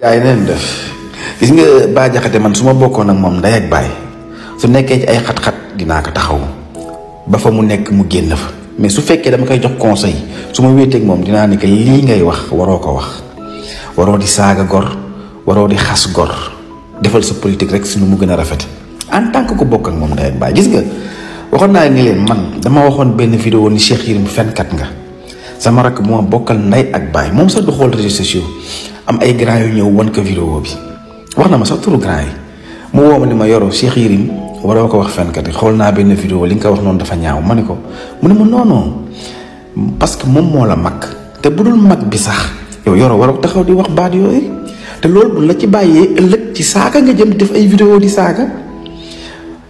gaay neen def gis nga Bah Diakhaté man suma bokkoon ak mom nday ak baay su nekké ci ay xat-xat dina ko taxaw ba fa mu nekk mu génn fa mais su fekkee dama koy jox conseil suma wété ak mom dina ne que li ngay wax waro ko wax waro di saga gor waro di xass gor defal sa politique rek suñu mu gëna rafet en tant que ko bokk ak mom nday ak baay gis nga waxon na ni len man dama waxon ben vidéo ni Cheikh Yérim fenkat nga sama rak mo bokkal nday ak baay mom sa du xol réseaux sociaux am ay grand yu ñew won ko vidéo bi waxna ma sax turu grand yi mu woma ni ma yoro Cheikh Yérim waro ko wax fenkat xol na ben vidéo li nga wax non dafa ñaaw maniko mu ne ma non non parce que mom mo la mak te budul mak bi sax yow yoro waro taxaw di wax baat yoy te lool bu la ci bayé ëlëk ci saaka nga jëm def ay vidéo di saaka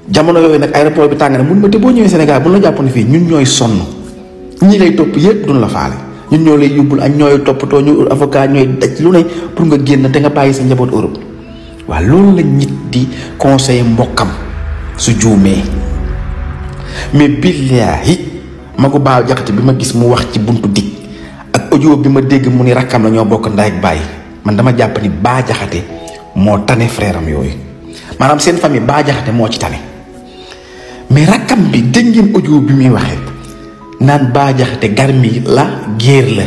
jamono yoy nak aéroport bi tangana mu ma te bo ñëwé Sénégal bu la jappone fi ñun ñoy sonn ñi lay top yépp duñ la faalé ñun ñoo lay yobul ak ñoy topato ñu avocat ñoy daj lu ne pour nga génn te nga bayyi sa njabot Europe wa loolu la nit di conseiller mbokam su juumee mais billahi magu Bah Diakhaté bima gis mu wax ci buntu dik ak audio bima dégg mu ni rakam la ñoo bokk nday ak baay man dama japp ni Bah Diakhaté mo tané frère am yoy manam seen famille Bah Diakhaté mo ci tané mais rakam bi dégg ngeen audio bi mi waxé nan Bah Diakhaté garmi la guerre la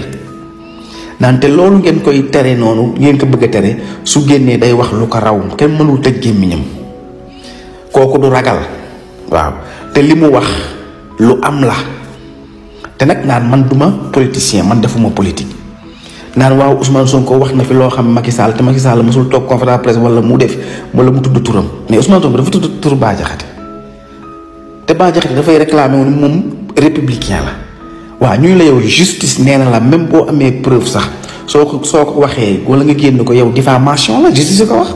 nan té loolu ngeen koy téré nonu ngeen ko bëgg téré su génné day wax lu ko raw kenn mënul tej gémmiñam koku du ragal waaw té limu wax lu am la té nak nan man duma politicien man defuma politique nan waaw Ousmane Sonko wax na fi lo xam Macky Sall té Macky Sall musul tok conférence presse wala mu def wala mu tuddu turam mais Ousmane Sonko dafa tuddu tur Bah Diakhaté té Bah Diakhaté da fay réclamer mom républicain la wa ñuy la yow justice néna la même bo amé preuve sax soko waxé wala nga génn ko yow diffamation la justice ko wax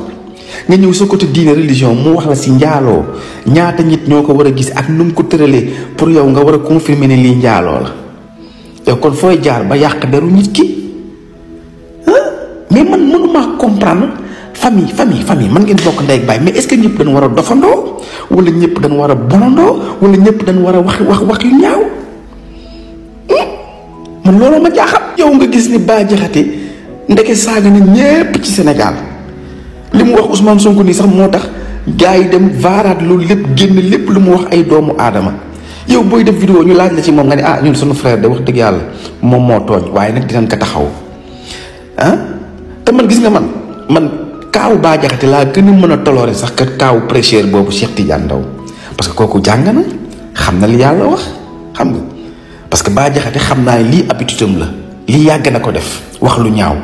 nga ñew sa côté diine religion mu wax la ci ndialo ñaata nit ñoko wara gis ak num ko teurelé pour yow nga wara confirmer ni li ndialo la yow kon foy jaar ba yak deru nit ki mais man mënuma comprendre famille man ngeen bokk nday ak bay mais est ce que ñepp dañ wara dofando wala ñepp dañ wara bonondo wala ñepp dañ wara wax yu ñaaw man lolo ma jaxam yow nga gis ni Bah Diakhaté ndeke saga na ñepp ci Sénégal limu wax Ousmane Sonko ni sax motax gaay dem varat lu lepp genn lepp lu mu wax ay doomu adama yow boy def vidéo ñu laaj la ci mom nga ni ñun sunu frère de wax deug yalla mom mo togn waye nak dinañ ko taxaw te man gis nga man kaaw Bah Diakhaté la gëna mëna toloré sax ka kaaw prêcheur bobu Cheikh Tidiane Ndaw parce que koku jang na xamna li yalla wax xam nga parce que Bah Diakhaté xamna li habitude la li yag na ko def wax lu ñaaw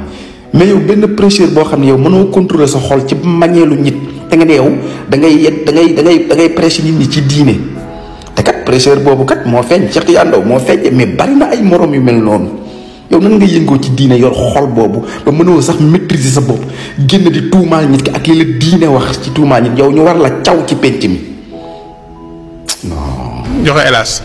mais yow ben prêcheur bo xamné yow mëno contrôler sa xol ci mañélu nit té nga yow da ngay prêcher nit ñi ci diiné té kat prêcheur bobu kat mo feñ Cheikh Yandaw mo feñ mais bari na ay morom yu mel non yow nan nga yëngo ci diiné yor xol bobu ba mëno sax maîtriser sa bop genn di tuumal nit ki ak li la diiné wax ci tuumal nit yow ñu war la ciaw ci penc mi non joxe hélas